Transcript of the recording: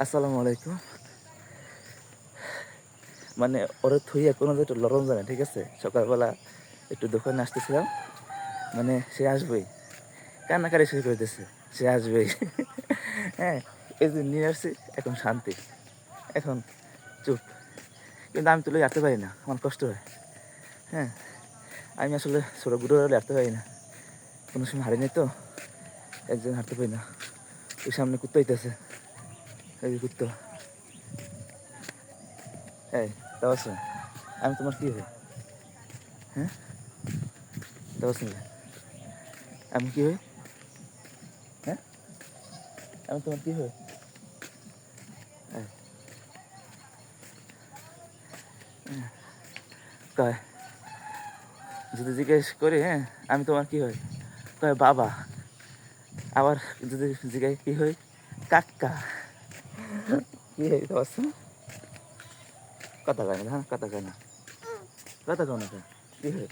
আসসালামু আলাইকুম। মানে ওরে থুইয়া কোনো যে একটু লরম যায় না, ঠিক আছে? সকালবেলা একটু দোকানে আসতেছিলাম, মানে সে আসবেই। কান্নাকাটি শুরু করে দিয়েছে, সে আসবেই। হ্যাঁ, এই যে নিয়ে আসছি, এখন শান্তি। এখন চুপ। কিন্তু আমি তো লইয়া হাঁটতে পারি না, আমার কষ্ট হয়। হ্যাঁ, আমি আসলে ছোটো গুঁড়ো হলে হাঁটতে পারি না। কোনো সময় হারিনি তো, একজন হাঁটতে পারি না। ওই সামনে কুত্তা হইতেছে, এই যে কুত্তা। এই, তাও আছে, আমি তোমার কী হই? হ্যাঁ, তাও আছে, আমি কী হই? হ্যাঁ, আমি তোমার কী হই? এই, কয়, যদি জিজ্ঞেস করি, হ্যাঁ, আমি তোমার কী হই? কয় বাবা। আবার যদি জিজ্ঞাসা কী হই? কাক্কা। কী হই তো আছে? কথা কয় না, হ্যাঁ, কথা কয় না, কথা কয় না, কী হই?